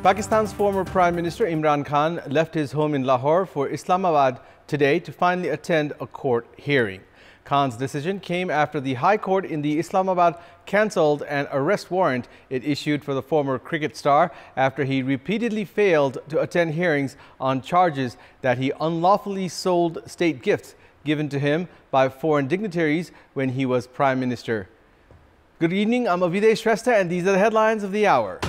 Pakistan's former Prime Minister Imran Khan left his home in Lahore for Islamabad today to finally attend a court hearing. Khan's decision came after the High Court in the Islamabad cancelled an arrest warrant it issued for the former cricket star after he repeatedly failed to attend hearings on charges that he unlawfully sold state gifts given to him by foreign dignitaries when he was Prime Minister. Good evening, I'm Avidesh Shrestha and these are the headlines of the hour.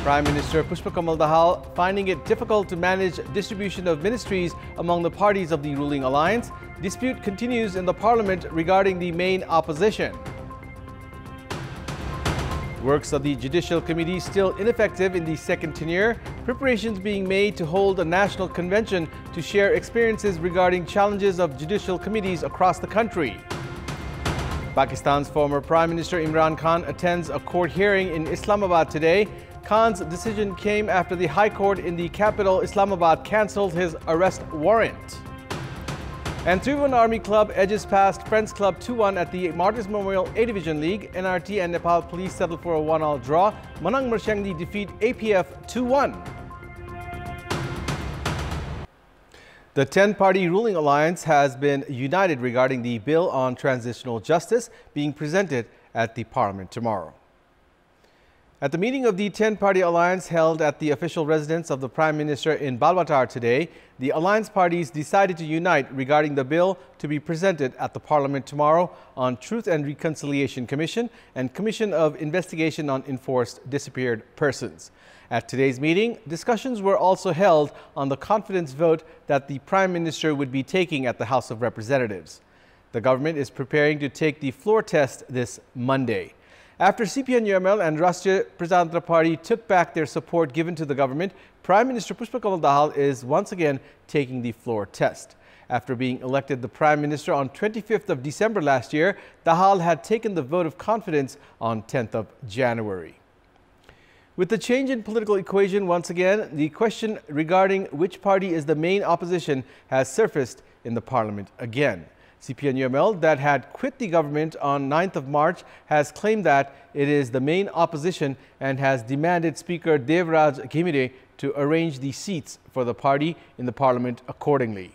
Prime Minister Pushpa Kamal Dahal finding it difficult to manage distribution of ministries among the parties of the ruling alliance. Dispute continues in the parliament regarding the main opposition. Works of the Judicial Committee still ineffective in the second tenure. Preparations being made to hold a national convention to share experiences regarding challenges of judicial committees across the country. Pakistan's former Prime Minister Imran Khan attends a court hearing in Islamabad today. Khan's decision came after the High Court in the capital Islamabad cancelled his arrest warrant. And Tribhuvan Army Club edges past Friends Club 2-1 at the Martyrs Memorial A Division League. NRT and Nepal Police settled for a 1-all draw. Manang Mershangdi defeat APF 2-1. The 10-party ruling alliance has been united regarding the bill on transitional justice being presented at the parliament tomorrow. At the meeting of the 10-party alliance held at the official residence of the Prime Minister in Balwatar today, the alliance parties decided to unite regarding the bill to be presented at the Parliament tomorrow on Truth and Reconciliation Commission and Commission of Investigation on Enforced Disappeared Persons. At today's meeting, discussions were also held on the confidence vote that the Prime Minister would be taking at the House of Representatives. The government is preparing to take the floor test this Monday. After CPN-UML and Rashtriya Prajatantra Party took back their support given to the government, Prime Minister Pushpa Kamal Dahal is once again taking the floor test. After being elected the Prime Minister on 25th of December last year, Dahal had taken the vote of confidence on 10th of January. With the change in political equation once again, the question regarding which party is the main opposition has surfaced in the Parliament again. CPN-UML, that had quit the government on 9th of March, has claimed that it is the main opposition and has demanded Speaker Devraj Ghimire to arrange the seats for the party in the parliament accordingly.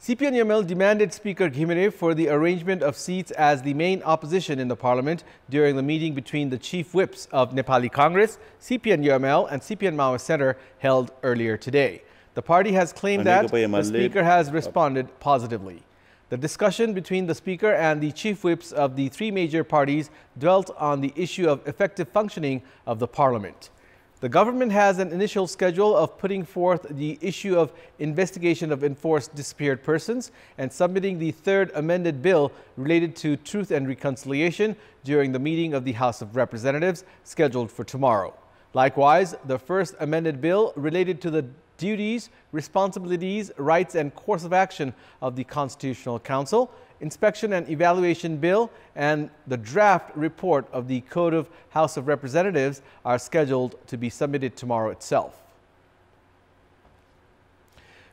CPN-UML demanded Speaker Ghimire for the arrangement of seats as the main opposition in the parliament during the meeting between the chief whips of Nepali Congress, CPN-UML and CPN Maoist Centre held earlier today. The party has claimed that the Speaker has responded positively. The discussion between the Speaker and the chief whips of the three major parties dwelt on the issue of effective functioning of the Parliament. The government has an initial schedule of putting forth the issue of investigation of enforced disappeared persons and submitting the third amended bill related to truth and reconciliation during the meeting of the House of Representatives scheduled for tomorrow. Likewise, the first amended bill related to the duties, responsibilities, rights and course of action of the Constitutional Council, Inspection and Evaluation Bill and the draft report of the Code of House of Representatives are scheduled to be submitted tomorrow itself.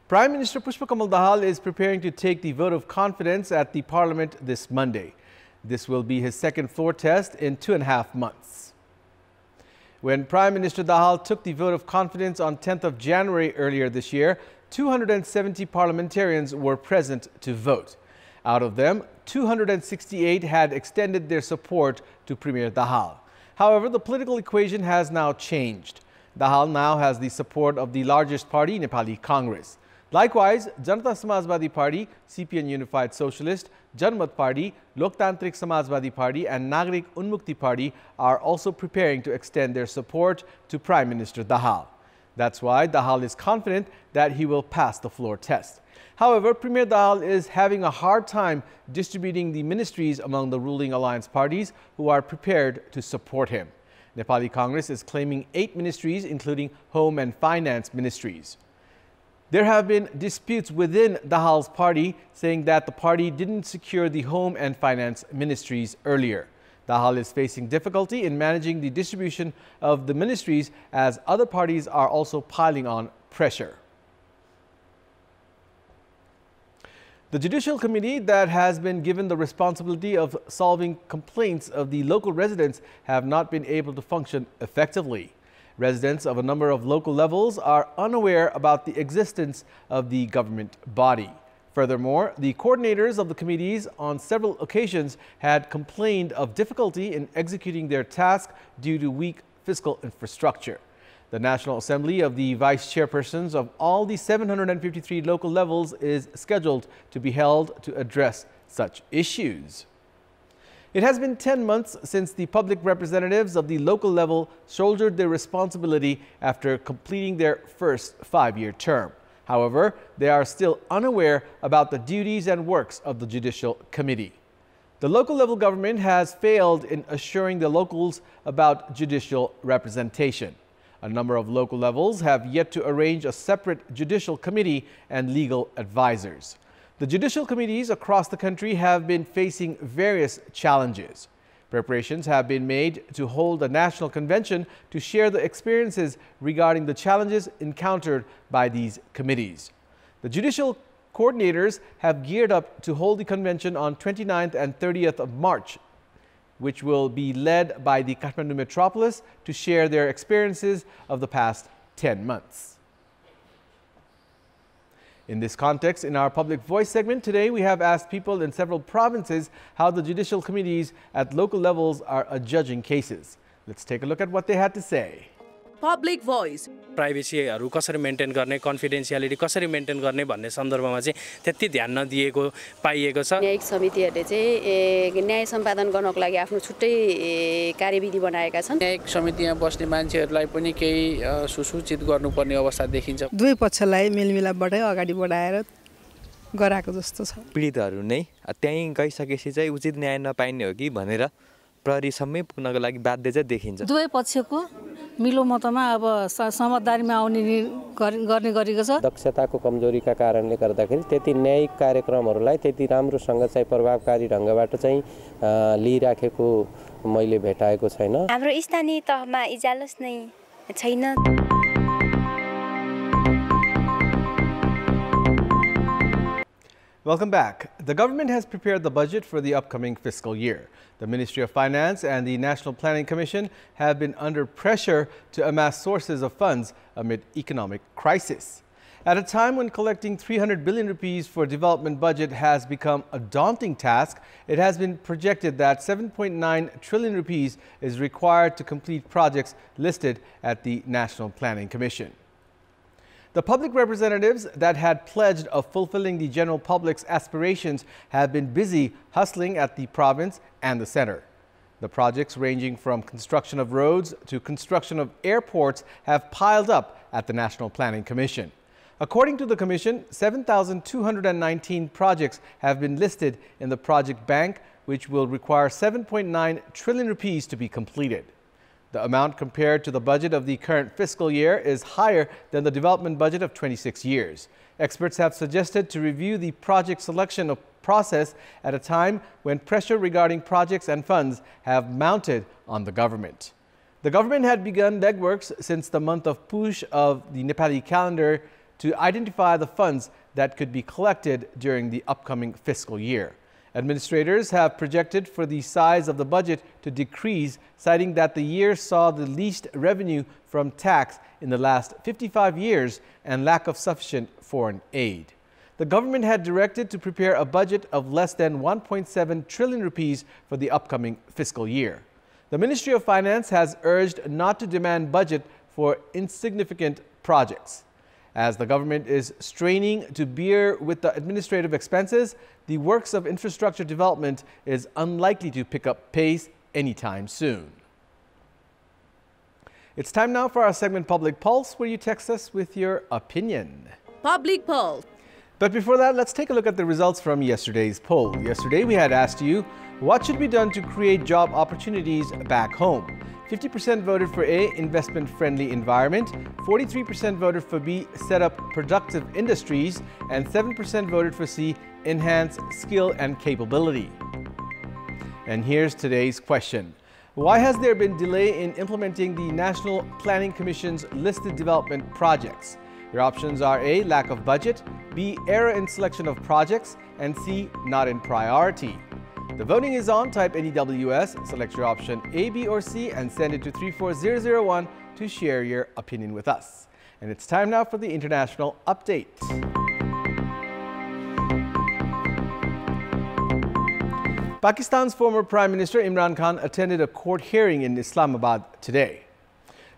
Prime Minister Pushpa Kamal Dahal is preparing to take the vote of confidence at the Parliament this Monday. This will be his second floor test in 2.5 months. When Prime Minister Dahal took the vote of confidence on 10th of January earlier this year, 270 parliamentarians were present to vote. Out of them, 268 had extended their support to Premier Dahal. However, the political equation has now changed. Dahal now has the support of the largest party, Nepali Congress. Likewise, Janata Samajwadi Party, CPN Unified Socialist, Janmat Party, Loktantrik Samajwadi Party and Nagrik Unmukti Party are also preparing to extend their support to Prime Minister Dahal. That's why Dahal is confident that he will pass the floor test. However, Premier Dahal is having a hard time distributing the ministries among the ruling alliance parties who are prepared to support him. Nepali Congress is claiming 8 ministries, including Home and Finance ministries. There have been disputes within Dahal's party saying that the party didn't secure the Home and Finance ministries earlier. Dahal is facing difficulty in managing the distribution of the ministries as other parties are also piling on pressure. The Judicial Committee that has been given the responsibility of solving complaints of the local residents have not been able to function effectively. Residents of a number of local levels are unaware about the existence of the government body. Furthermore, the coordinators of the committees on several occasions had complained of difficulty in executing their task due to weak fiscal infrastructure. The National Assembly of the vice chairpersons of all the 753 local levels is scheduled to be held to address such issues. It has been 10 months since the public representatives of the local level shouldered their responsibility after completing their first 5-year term. However, they are still unaware about the duties and works of the Judicial Committee. The local level government has failed in assuring the locals about judicial representation. A number of local levels have yet to arrange a separate Judicial Committee and legal advisors. The judicial committees across the country have been facing various challenges. Preparations have been made to hold a national convention to share the experiences regarding the challenges encountered by these committees. The judicial coordinators have geared up to hold the convention on 29th and 30th of March, which will be led by the Kathmandu metropolis to share their experiences of the past 10 months. In this context, in our Public Voice segment today, we have asked people in several provinces how the judicial committees at local levels are adjudging cases. Let's take a look at what they had to say. Public Voice. प्राइभेसीहरु कसरी maintain गर्ने, कन्फिडेन्शियलिटी कसरी maintain गर्ने भन्ने सन्दर्भमा चाहिँ त्यति ध्यान नदिएको पाइएको छ। न्यायिक समितिहरुले चाहिँ न्याय सम्पादन गर्नको लागि आफ्नो छुट्टै कार्यविधि बनाएका छन्। न्यायिक समितिमा बस्ने मान्छेहरुलाई पनि केही सुसूचित गर्नुपर्ने अवस्था देखिन्छ। दुवै पक्षलाई मेलमिलापबाटै अगाडि बढाएर गराएको जस्तो छ। पीडितहरु नै त्यही गइसकेपछि चाहिँ उचित न्याय नपाइने हो कि भनेर प्रहरीसम्मै पुग्नको लागि बाध्य चाहिँ देखिन्छ। दुवै पक्षको मिलोमतमा अब समझदारीमा आउने गर्ने गरेको छ। दक्षताको कमजोरीका कारणले गर्दाखेरि त्यति न्यायिक कार्यक्रमहरुलाई त्यति राम्रोसँग चाहिँ प्रभावकारी ढंगबाट चाहिँ लिइराखेको मैले भेटाएको छैन। हाम्रो स्थानीय तहमा इजालस नै छैन। Welcome back. The government has prepared the budget for the upcoming fiscal year. The Ministry of Finance and the National Planning Commission have been under pressure to amass sources of funds amid economic crisis. At a time when collecting 300 billion rupees for development budget has become a daunting task, it has been projected that 7.9 trillion rupees is required to complete projects listed at the National Planning Commission. The public representatives that had pledged of fulfilling the general public's aspirations have been busy hustling at the province and the center. The projects ranging from construction of roads to construction of airports have piled up at the National Planning Commission. According to the Commission, 7,219 projects have been listed in the project bank, which will require 7.9 trillion rupees to be completed. The amount compared to the budget of the current fiscal year is higher than the development budget of 26 years. Experts have suggested to review the project selection process at a time when pressure regarding projects and funds have mounted on the government. The government had begun legworks since the month of Push of the Nepali calendar to identify the funds that could be collected during the upcoming fiscal year. Administrators have projected for the size of the budget to decrease, citing that the year saw the least revenue from tax in the last 55 years and lack of sufficient foreign aid. The government had directed to prepare a budget of less than 1.7 trillion rupees for the upcoming fiscal year. The Ministry of Finance has urged not to demand budget for insignificant projects. As the government is straining to bear with the administrative expenses, the works of infrastructure development is unlikely to pick up pace anytime soon. It's time now for our segment Public Pulse, where you text us with your opinion. Public Pulse. But before that, let's take a look at the results from yesterday's poll. Yesterday, we had asked you, what should be done to create job opportunities back home? 50% voted for A, investment-friendly environment, 43% voted for B, set up productive industries, and 7% voted for C, enhance skill and capability. And here's today's question. Why has there been delay in implementing the National Planning Commission's listed development projects? Your options are A, lack of budget, B, error in selection of projects, and C, not in priority. The voting is on. Type NEWS, select your option A, B, or C, and send it to 34001 to share your opinion with us. And it's time now for the international update. Pakistan's former Prime Minister Imran Khan attended a court hearing in Islamabad today.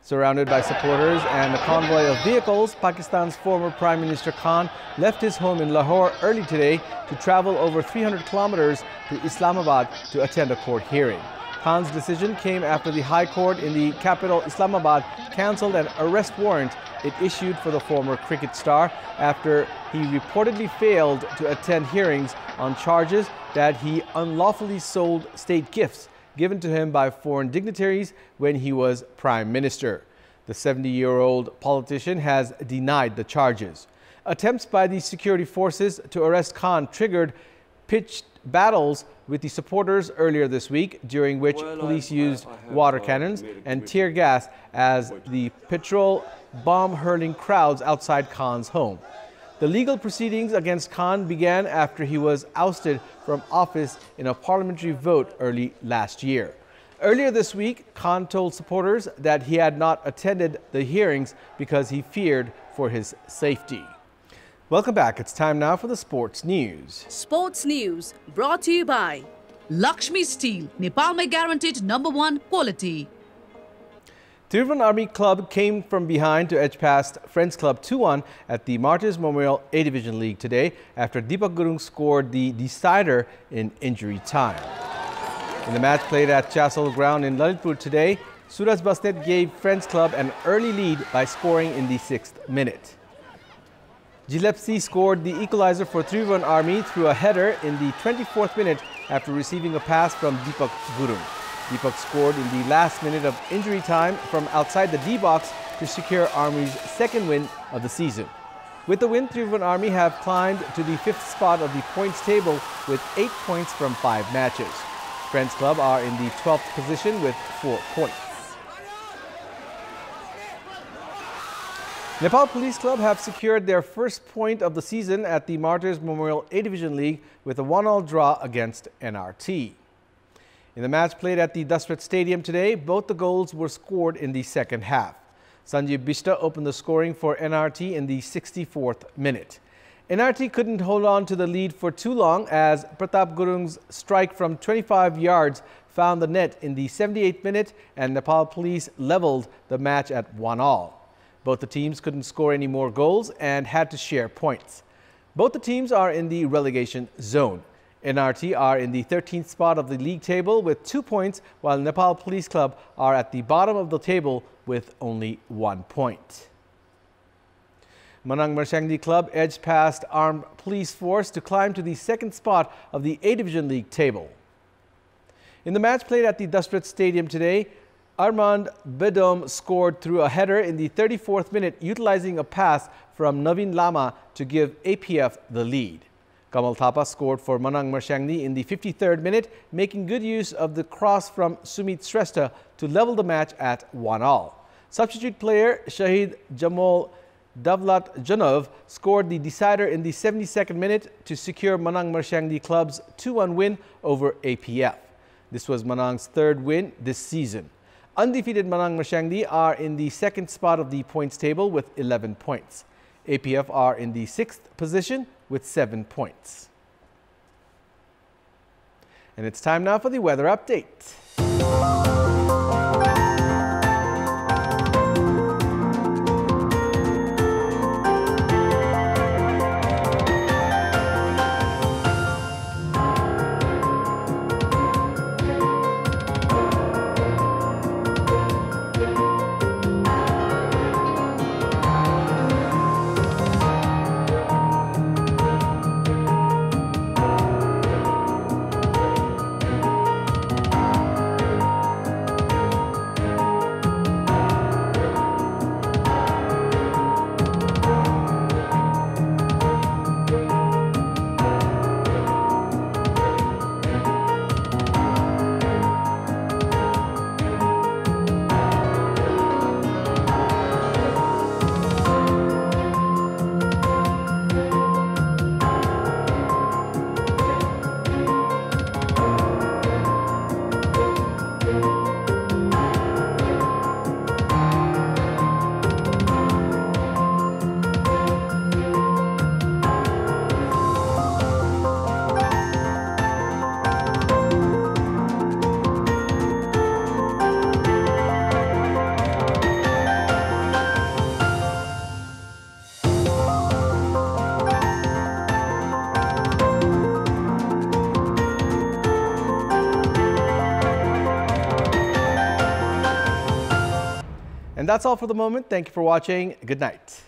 Surrounded by supporters and a convoy of vehicles, Pakistan's former Prime Minister Khan left his home in Lahore early today to travel over 300 kilometers to Islamabad to attend a court hearing. Khan's decision came after the High Court in the capital Islamabad cancelled an arrest warrant it issued for the former cricket star after he reportedly failed to attend hearings on charges that he unlawfully sold state gifts given to him by foreign dignitaries when he was Prime Minister. The 70-year-old politician has denied the charges. Attempts by the security forces to arrest Khan triggered pitched battles with the supporters earlier this week, during which police used water cannons and tear gas as the petrol bomb-hurling crowds outside Khan's home. The legal proceedings against Khan began after he was ousted from office in a parliamentary vote early last year. Earlier this week, Khan told supporters that he had not attended the hearings because he feared for his safety. Welcome back. It's time now for the sports news. Sports news brought to you by Lakshmi Steel, Nepal mein guaranteed #1 quality. Tribhuvan Army Club came from behind to edge past Friends Club 2-1 at the Martyrs Memorial A-Division League today after Deepak Gurung scored the decider in injury time. In the match played at Chasol Ground in Lalitpur today, Suraj Basnet gave Friends Club an early lead by scoring in the 6th minute. Gilepsy scored the equalizer for Tribhuvan Army through a header in the 24th minute after receiving a pass from Deepak Gurung. Deepak scored in the last minute of injury time from outside the D-box to secure Army's second win of the season. With the win, Tribhuvan Army have climbed to the 5th spot of the points table with 8 points from 5 matches. Friends Club are in the 12th position with 4 points. Nepal Police Club have secured their first point of the season at the Martyrs Memorial A-Division League with a 1-1 draw against NRT. In the match played at the Dasrat Stadium today, both the goals were scored in the second half. Sanjeev Bishta opened the scoring for NRT in the 64th minute. NRT couldn't hold on to the lead for too long as Pratap Gurung's strike from 25 yards found the net in the 78th minute and Nepal Police leveled the match at 1-1. Both the teams couldn't score any more goals and had to share points. Both the teams are in the relegation zone. NRT are in the 13th spot of the league table with 2 points, while Nepal Police Club are at the bottom of the table with only 1 point. Manang Marshangdi Club edged past Armed Police Force to climb to the 2nd spot of the A-Division League table. In the match played at the Dasrat Stadium today, Armand Bedom scored through a header in the 34th minute, utilizing a pass from Navin Lama to give APF the lead. Kamal Thapa scored for Manang Marshangdi in the 53rd minute, making good use of the cross from Sumit Shrestha to level the match at 1-1. Substitute player Shahid Jamal Davlat Janov scored the decider in the 72nd minute to secure Manang Marshangdi Club's 2-1 win over APF. This was Manang's 3rd win this season. Undefeated Manang Marshangdi are in the 2nd spot of the points table with 11 points. APF are in the 6th position with 7 points. And it's time now for the weather update. And that's all for the moment. Thank you for watching. Good night.